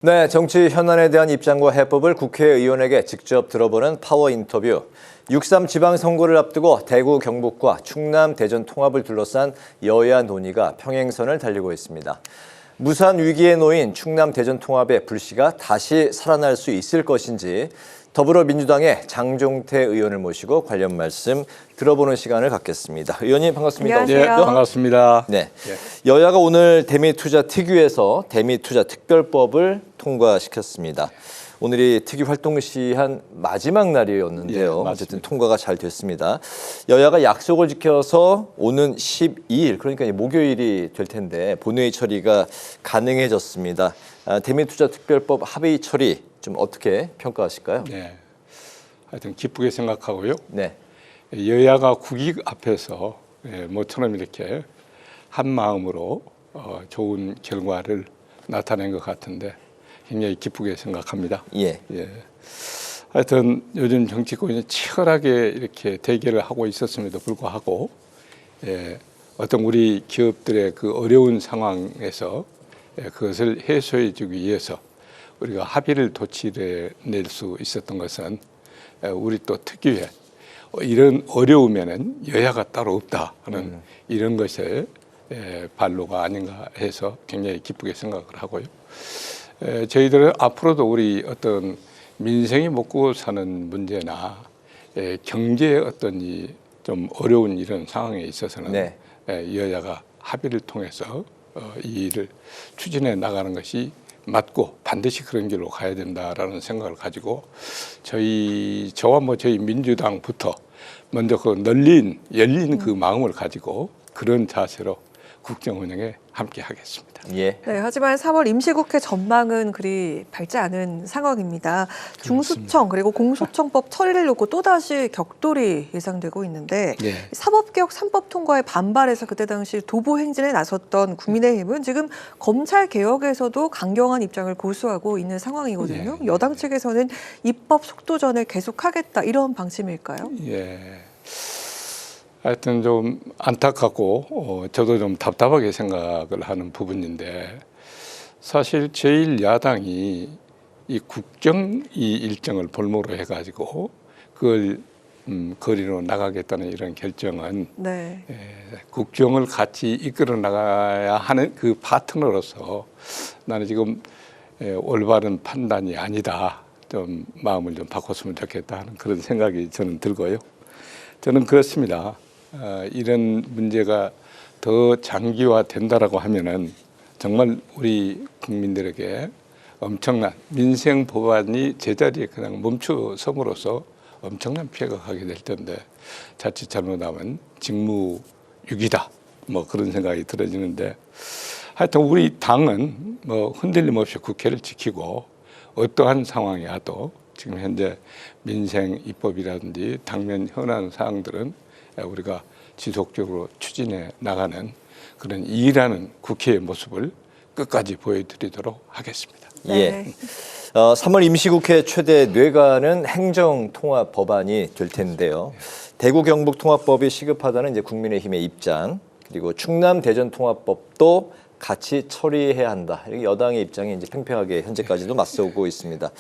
네, 정치 현안에 대한 입장과 해법을 국회의원에게 직접 들어보는 파워 인터뷰. 6.3 지방선거를 앞두고 대구, 경북과 충남, 대전 통합을 둘러싼 여야 논의가 평행선을 달리고 있습니다. 무산 위기에 놓인 충남, 대전 통합의 불씨가 다시 살아날 수 있을 것인지 더불어민주당의 장종태 의원을 모시고 관련 말씀 들어보는 시간을 갖겠습니다. 의원님 반갑습니다. 안녕하세요. 네, 반갑습니다. 네, 여야가 오늘 대미투자 특위에서 대미투자 특별법을 통과시켰습니다. 오늘이 특위 활동 시한 마지막 날이었는데요. 어쨌든 통과가 잘 됐습니다. 여야가 약속을 지켜서 오는 12일, 그러니까 목요일이 될 텐데 본회의 처리가 가능해졌습니다. 대미투자 특별법 합의 처리 좀 어떻게 평가하실까요? 네, 하여튼 기쁘게 생각하고요. 네. 여야가 국익 앞에서 모처럼 이렇게 한 마음으로 좋은 결과를 나타낸 것 같은데 굉장히 기쁘게 생각합니다. 예. 하여튼 요즘 정치권이 치열하게 이렇게 대결을 하고 있었음에도 불구하고 어떤 우리 기업들의 그 어려운 상황에서 그것을 해소해주기 위해서 우리가 합의를 도출해낼 수 있었던 것은 우리 또 특유의 이런 어려움에는 여야가 따로 없다 하는 이런 것의 발로가 아닌가 해서 굉장히 기쁘게 생각을 하고요. 저희들은 앞으로도 우리 어떤 민생이 먹고 사는 문제나 경제의 어떤 이 좀 어려운 이런 상황에 있어서는 여야가 합의를 통해서 이 일을 추진해 나가는 것이 맞고 반드시 그런 길로 가야 된다라는 생각을 가지고 저와 저희 민주당부터 먼저 그 열린 그 마음을 가지고 그런 자세로 국정 운영에 함께 하겠습니다. 네, 하지만 4월 임시국회 전망은 그리 밝지 않은 상황입니다. 중수청 그리고 공소청법 처리를 놓고 또다시 격돌이 예상되고 있는데 사법개혁 3법 통과에 반발해서 그때 당시 도보 행진에 나섰던 국민의힘은 지금 검찰개혁에서도 강경한 입장을 고수하고 있는 상황이거든요. 여당 측에서는 입법 속도전을 계속하겠다 이런 방침일까요? 하여튼 좀 안타깝고 저도 좀 답답하게 생각을 하는 부분인데 사실 제1야당이 이 국정 이 일정을 볼모로 해가지고 그걸 거리로 나가겠다는 이런 결정은 국정을 같이 이끌어 나가야 하는 그 파트너로서 나는 지금 올바른 판단이 아니다. 좀 마음을 좀 바꿨으면 좋겠다 하는 그런 생각이 저는 들고요. 저는 그렇습니다. 이런 문제가 더 장기화된다라고 하면은 정말 우리 국민들에게 엄청난 민생 법안이 제자리에 그냥 멈춰섬으로써 엄청난 피해가 가게 될 텐데 자칫 잘못하면 직무유기다 뭐 그런 생각이 들어지는데 하여튼 우리 당은 뭐 흔들림 없이 국회를 지키고 어떠한 상황이 와도 지금 현재 민생 입법이라든지 당면 현안 사항들은 우리가 지속적으로 추진해 나가는 그런 일하는 국회의 모습을 끝까지 보여드리도록 하겠습니다. 3월 임시국회 최대 뇌관은 행정통합 법안이 될 텐데요. 대구 경북 통합법이 시급하다는 이제 국민의힘의 입장, 그리고 충남 대전 통합법도 같이 처리해야 한다. 여당의 입장이 이제 팽팽하게 현재까지도 맞서고 있습니다.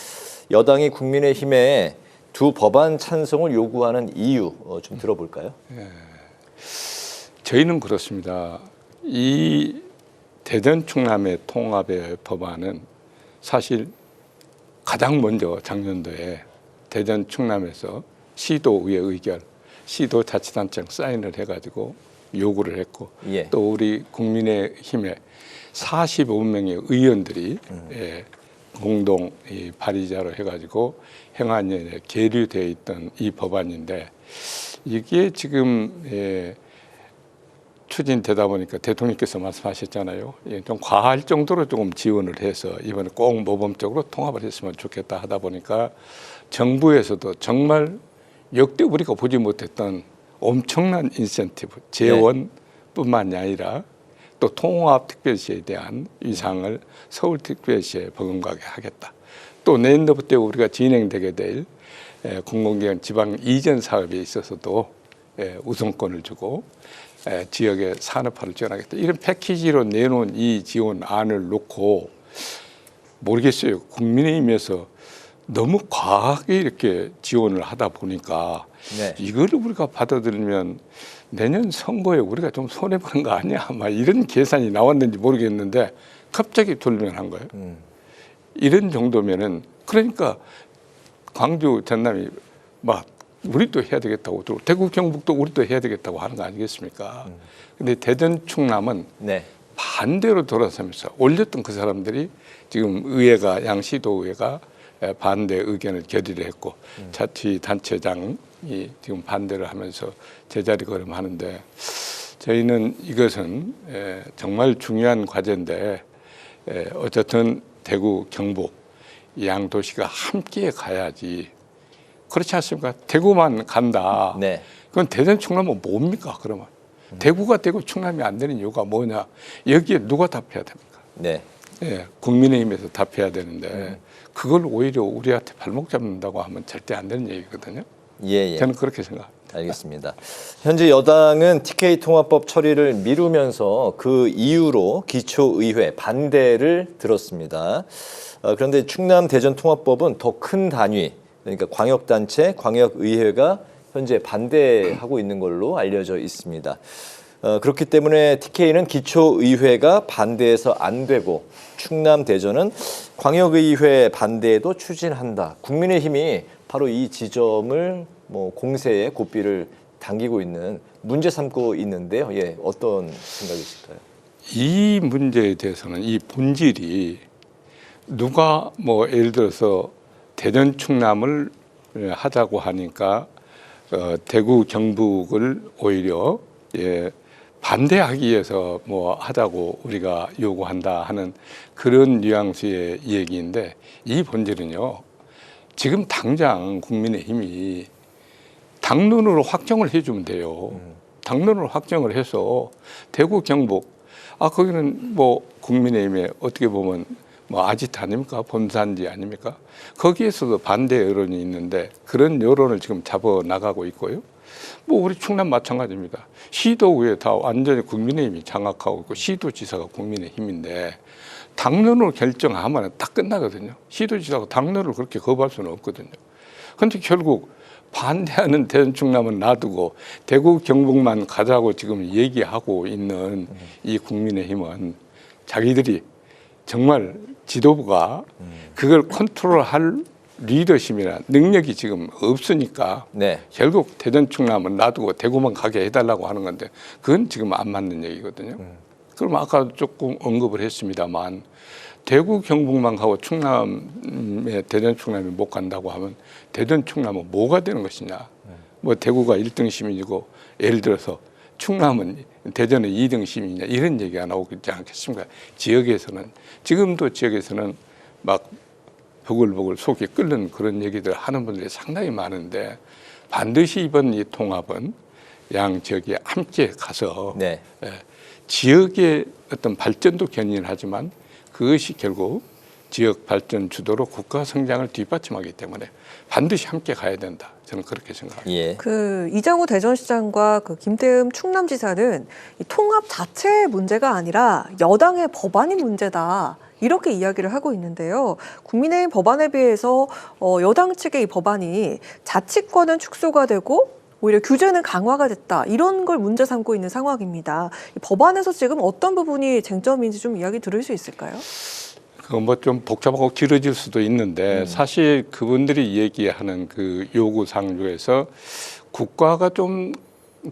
여당이 국민의힘에 두 법안 찬성을 요구하는 이유 좀 들어볼까요? 저희는 그렇습니다. 이 대전 충남의 통합의 법안은 사실 가장 먼저 작년도에 대전 충남에서 시도의회 의결, 시도자치단체장 사인을 해가지고 요구를 했고 또 우리 국민의힘의 45명의 의원들이 공동 발의자로 해가지고 행안위원회에 계류되어 있던 이 법안인데 이게 지금 추진되다 보니까 대통령께서 말씀하셨잖아요. 좀 과할 정도로 조금 지원을 해서 이번에 꼭 모범적으로 통합을 했으면 좋겠다 하다 보니까 정부에서도 정말 역대 우리가 보지 못했던 엄청난 인센티브, 재원뿐만이 아니라 또 통합특별시에 대한 위상을 서울특별시에 버금가게 하겠다. 또 내년도부터 우리가 진행되게 될 공공기관 지방 이전 사업에 있어서도 우선권을 주고 지역의 산업화를 지원하겠다. 이런 패키지로 내놓은 이 지원안을 놓고 모르겠어요. 국민의힘에서 너무 과하게 이렇게 지원을 하다 보니까 네. 이걸 우리가 받아들이면 내년 선거에 우리가 좀 손해보는 거 아니야? 막 이런 계산이 나왔는지 모르겠는데 갑자기 돌변한 거예요. 이런 정도면은 그러니까 광주, 전남이 막 우리도 해야 되겠다고, 또 대구, 경북도 우리도 해야 되겠다고 하는 거 아니겠습니까? 근데 대전, 충남은 네. 반대로 돌아서면서 올렸던 그 사람들이 지금 의회가, 양시도의회가 반대 의견을 결의를 했고 자치단체장이 지금 반대를 하면서 제자리 걸음하는데, 저희는 이것은 정말 중요한 과제인데 어쨌든 대구, 경북 이 양 도시가 함께 가야지. 그렇지 않습니까? 대구만 간다. 네. 그건 대전, 충남은 뭡니까? 그러면 대구가 되고 충남이 안 되는 이유가 뭐냐? 여기에 누가 답해야 됩니까? 네. 예, 국민의힘에서 답해야 되는데 그걸 오히려 우리한테 발목 잡는다고 하면 절대 안 되는 얘기거든요. 예, 예. 저는 그렇게 생각합니다. 알겠습니다. 현재 여당은 TK 통합법 처리를 미루면서 그 이유로 기초의회 반대를 들었습니다. 그런데 충남 대전 통합법은 더 큰 단위, 그러니까 광역단체, 광역의회가 현재 반대하고 있는 걸로 알려져 있습니다. 그렇기 때문에 TK는 기초의회가 반대해서 안 되고 충남 대전은 광역의회 반대에도 추진한다. 국민의힘이 바로 이 지점을 공세에 고삐를 당기고 있는 문제 삼고 있는데요. 예, 어떤 생각이실까요? 이 문제에 대해서는 이 본질이 누가 예를 들어서 대전, 충남을 하자고 하니까 대구, 경북을 오히려 반대하기 위해서 하자고 우리가 요구한다 하는 그런 뉘앙스의 얘기인데, 이 본질은요, 지금 당장 국민의힘이 당론으로 확정을 해주면 돼요. 당론으로 확정을 해서 대구, 경북, 거기는 국민의힘에 어떻게 보면 아지트 아닙니까? 본산지 아닙니까? 거기에서도 반대 여론이 있는데 그런 여론을 지금 잡아 나가고 있고요. 우리 충남 마찬가지입니다. 시도의회 다 완전히 국민의힘이 장악하고 있고 시도지사가 국민의힘인데 당론으로 결정하면 다 끝나거든요. 시도지사가 당론을 그렇게 거부할 수는 없거든요. 그런데 결국 반대하는 대전, 충남은 놔두고 대구, 경북만 가자고 지금 얘기하고 있는 이 국민의힘은 자기들이 정말 지도부가 그걸 컨트롤할 리더십이나 능력이 지금 없으니까 네. 결국 대전, 충남은 놔두고 대구만 가게 해달라고 하는 건데 그건 지금 안 맞는 얘기거든요. 그럼 아까 조금 언급을 했습니다만 대구, 경북만 가고 충남에 대전, 충남이 못 간다고 하면 대전, 충남은 뭐가 되는 것이냐? 대구가 1등 시민이고 예를 들어서 충남은 대전은 2등 시민이냐 이런 얘기가 나오고 있지 않겠습니까? 지금도 지역에서는 막 버글버글 속이 끓는 그런 얘기들 하는 분들이 상당히 많은데, 반드시 이번 이 통합은 양 지역에 함께 가서 네. 지역의 어떤 발전도 견인하지만 그것이 결국 지역 발전 주도로 국가 성장을 뒷받침하기 때문에 반드시 함께 가야 된다. 저는 그렇게 생각합니다. 예. 이장우 대전시장과 김태흠 충남지사는 이 통합 자체의 문제가 아니라 여당의 법안이 문제다. 이렇게 이야기를 하고 있는데요. 국민의힘 법안에 비해서 여당 측의 이 법안이 자치권은 축소가 되고 오히려 규제는 강화가 됐다. 이런 걸 문제 삼고 있는 상황입니다. 이 법안에서 지금 어떤 부분이 쟁점인지 좀 이야기 들을 수 있을까요? 그거 좀 복잡하고 길어질 수도 있는데 사실 그분들이 얘기하는 그 요구 사항 중에서 국가가 좀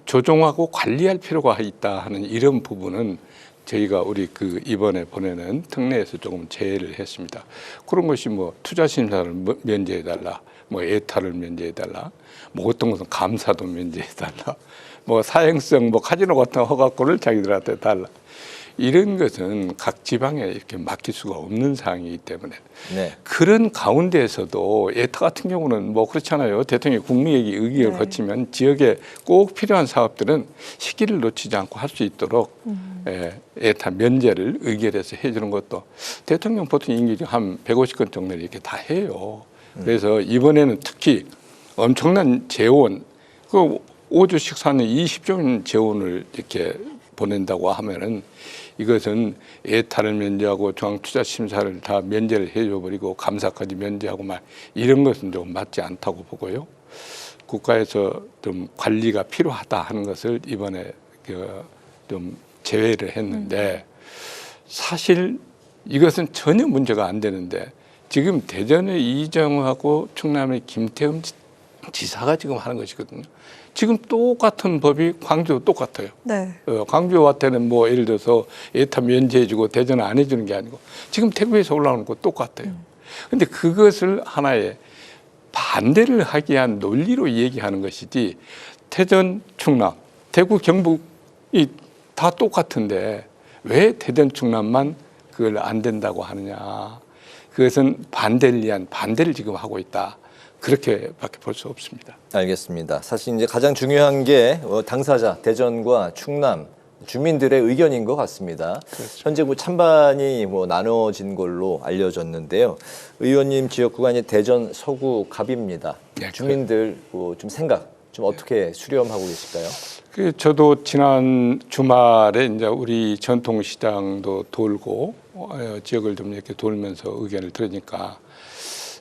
조정하고 관리할 필요가 있다 하는 이런 부분은 저희가 우리 이번에 보내는 특례에서 조금 제외를 했습니다. 그런 것이 투자 심사를 면제해달라, 예타를 면제해달라, 어떤 것은 감사도 면제해달라, 사행성 카지노 같은 허가권을 자기들한테 달라. 이런 것은 각 지방에 이렇게 맡길 수가 없는 사항이기 때문에 네. 그런 가운데에서도 예타 같은 경우는 그렇잖아요. 대통령이 국무회의 의결을 네. 거치면 지역에 꼭 필요한 사업들은 시기를 놓치지 않고 할 수 있도록 예타 면제를 의결해서 해주는 것도 대통령 보통 임기 한 150건 정도를 이렇게 다 해요. 그래서 이번에는 특히 엄청난 재원, 5주 식사는 20조 원 재원을 이렇게 보낸다고 하면은 이것은 예타를 면제하고 중앙투자심사를 다 면제를 해줘버리고 감사까지 면제하고 막 이런 것은 좀 맞지 않다고 보고요. 국가에서 좀 관리가 필요하다 하는 것을 이번에 좀 제외를 했는데 사실 이것은 전혀 문제가 안 되는데 지금 대전의 이정우하고 충남의 김태흠 지사가 지금 하는 것이거든요. 지금 똑같은 법이 광주도 똑같아요. 네. 광주한테는 뭐 예를 들어서 예타 면제해주고 대전은 안 해주는 게 아니고 지금 대구에서 올라오는 거 똑같아요. 근데 그것을 하나의 반대를 하기 위한 논리로 얘기하는 것이지 대전, 충남, 대구, 경북이 다 똑같은데 왜 대전, 충남만 그걸 안 된다고 하느냐. 그것은 반대를 위한 반대를 지금 하고 있다. 그렇게밖에 볼 수 없습니다. 알겠습니다. 사실 이제 가장 중요한 게 당사자 대전과 충남 주민들의 의견인 것 같습니다. 그렇죠. 현재 찬반이 나눠진 걸로 알려졌는데요. 의원님 지역구가 이제 대전 서구 갑입니다. 네, 주민들 좀 생각 좀 어떻게 수렴하고 계실까요? 저도 지난 주말에 이제 우리 전통시장도 돌고 지역을 좀 이렇게 돌면서 의견을 들으니까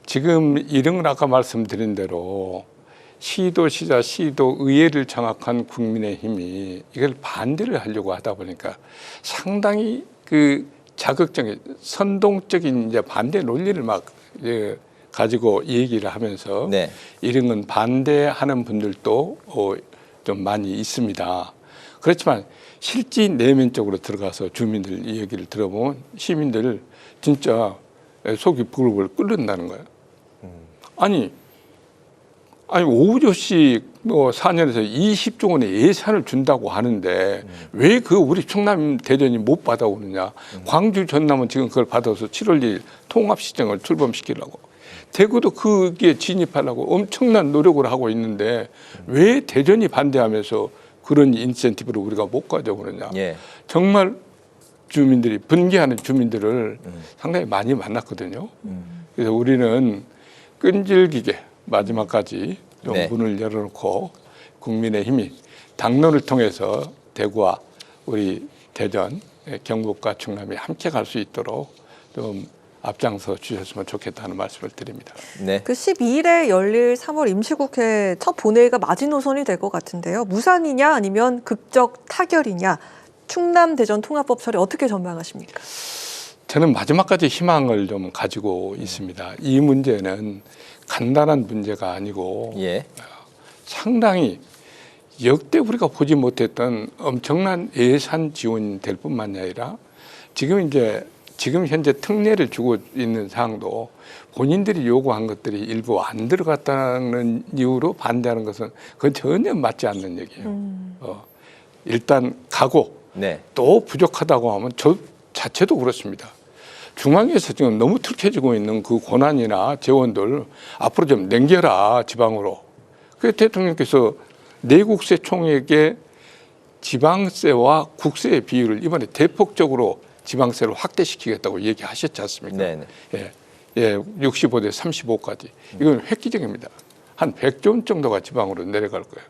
지금 이런 걸 아까 말씀드린 대로 시도시자 시도의회를 장악한 국민의힘이 이걸 반대를 하려고 하다 보니까 상당히 그 자극적인 선동적인 이제 반대 논리를 막 가지고 얘기를 하면서 네. 이런 건 반대하는 분들도 좀 많이 있습니다. 그렇지만 실제 내면적으로 들어가서 주민들 얘기를 들어보면 시민들 진짜 속이 부글부글 끓는다는 거예요. 아니 5조씩 4년에서 20조 원의 예산을 준다고 하는데 왜 그 우리 충남 대전이 못 받아오느냐. 광주 전남은 지금 그걸 받아서 7월 1일 통합시장을 출범시키려고 대구도 그게 진입하려고 엄청난 노력을 하고 있는데 왜 대전이 반대하면서 그런 인센티브를 우리가 못 가져오느냐. 예. 정말 주민들이 분개하는 주민들을 상당히 많이 만났거든요. 그래서 우리는 끈질기게 마지막까지 좀 네. 문을 열어놓고 국민의힘이 당론을 통해서 대구와 우리 대전, 경북과 충남이 함께 갈 수 있도록 좀 앞장서 주셨으면 좋겠다는 말씀을 드립니다. 네. 그 12일에 열릴 3월 임시국회 첫 본회의가 마지노선이 될 것 같은데요. 무산이냐 아니면 극적 타결이냐. 충남 대전 통합법 처리 어떻게 전망하십니까? 저는 마지막까지 희망을 좀 가지고 있습니다. 이 문제는 간단한 문제가 아니고 예. 상당히 역대 우리가 보지 못했던 엄청난 예산 지원이 될 뿐만 아니라 지금 현재 특례를 주고 있는 상황도 본인들이 요구한 것들이 일부 안 들어갔다는 이유로 반대하는 것은 그건 전혀 맞지 않는 얘기예요. 일단 가고 네. 또 부족하다고 하면 저 자체도 그렇습니다. 중앙에서 지금 너무 틀켜지고 있는 그 권한이나 재원들 앞으로 좀 남겨라 지방으로. 그래서 대통령께서 내국세 총액의 지방세와 국세의 비율을 이번에 대폭적으로 지방세를 확대시키겠다고 얘기하셨지 않습니까? 네네. 예, 65대 35까지. 이건 획기적입니다. 한 100조 원 정도가 지방으로 내려갈 거예요.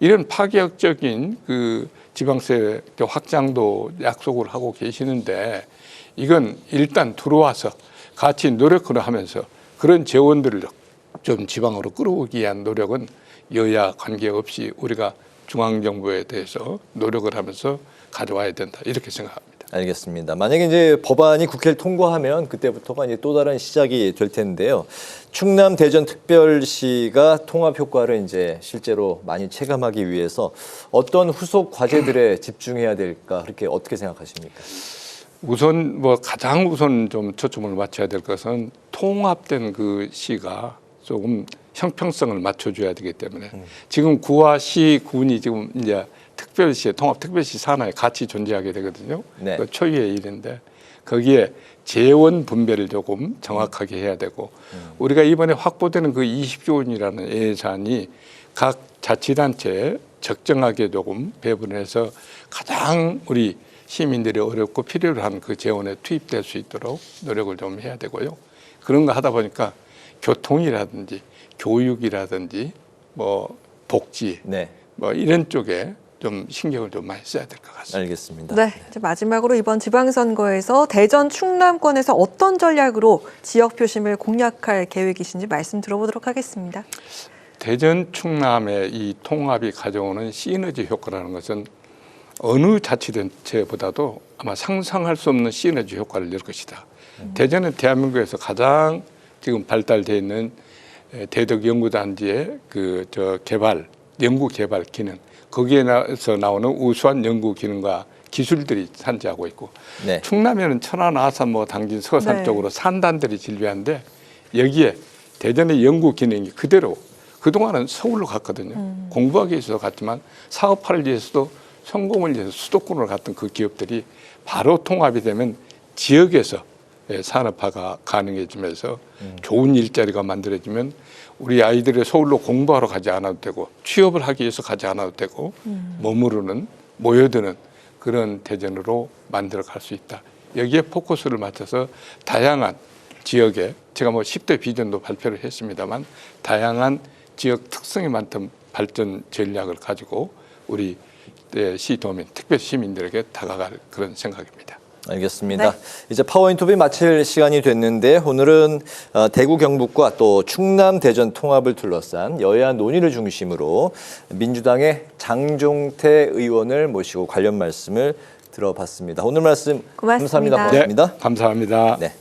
이런 파격적인 그 지방세 확장도 약속을 하고 계시는데 이건 일단 들어와서 같이 노력을 하면서 그런 재원들을 좀 지방으로 끌어오기 위한 노력은 여야 관계없이 우리가 중앙정부에 대해서 노력을 하면서 가져와야 된다. 이렇게 생각합니다. 알겠습니다. 만약에 이제 법안이 국회를 통과하면 그때부터가 이제 또 다른 시작이 될 텐데요. 충남 대전 특별시가 통합 효과를 이제 실제로 많이 체감하기 위해서 어떤 후속 과제들에 집중해야 될까 그렇게 어떻게 생각하십니까? 우선 가장 우선 좀 초점을 맞춰야 될 것은 통합된 그 시가 조금 형평성을 맞춰줘야 되기 때문에 지금 구와 시, 군이 지금 이제 특별시, 통합특별시 산하에 같이 존재하게 되거든요. 네. 그 초유의 일인데 거기에 재원 분배를 조금 정확하게 해야 되고 우리가 이번에 확보되는 그 20조 원이라는 예산이 각 자치단체에 적정하게 조금 배분해서 가장 우리 시민들이 어렵고 필요로 한 그 재원에 투입될 수 있도록 노력을 좀 해야 되고요. 그런 거 하다 보니까 교통이라든지 교육이라든지 복지 네. 이런 쪽에 좀 신경을 좀 많이 써야 될 것 같습니다. 알겠습니다. 네, 이제 마지막으로 이번 지방선거에서 대전 충남권에서 어떤 전략으로 지역 표심을 공략할 계획이신지 말씀 들어보도록 하겠습니다. 대전 충남의 이 통합이 가져오는 시너지 효과라는 것은 어느 자치단체보다도 아마 상상할 수 없는 시너지 효과를 낼 것이다. 대전은 대한민국에서 가장 지금 발달되어 있는 대덕연구단지의 연구 개발 기능, 거기에서 나오는 우수한 연구 기능과 기술들이 산재하고 있고, 네. 충남에는 천안, 아산, 당진, 서산 네. 쪽으로 산단들이 진료하는데 여기에 대전의 연구 기능이 그대로 그동안은 서울로 갔거든요. 공부하기 위해서 갔지만 사업화를 위해서도 성공을 위해서 수도권으로 갔던 그 기업들이 바로 통합이 되면 지역에서 산업화가 가능해지면서 좋은 일자리가 만들어지면 우리 아이들이 서울로 공부하러 가지 않아도 되고 취업을 하기 위해서 가지 않아도 되고 머무르는 모여드는 그런 대전으로 만들어 갈 수 있다. 여기에 포커스를 맞춰서 다양한 지역에 제가 10대 비전도 발표를 했습니다만 다양한 지역 특성이 많던 발전 전략을 가지고 우리 시도민, 특별 시민들에게 다가갈 그런 생각입니다. 알겠습니다. 네. 이제 파워 인터뷰 마칠 시간이 됐는데 오늘은 대구 경북과 또 충남 대전 통합을 둘러싼 여야 논의를 중심으로 민주당의 장종태 의원을 모시고 관련 말씀을 들어봤습니다. 오늘 말씀 고맙습니다. 감사합니다. 고맙습니다. 감사합니다. 네.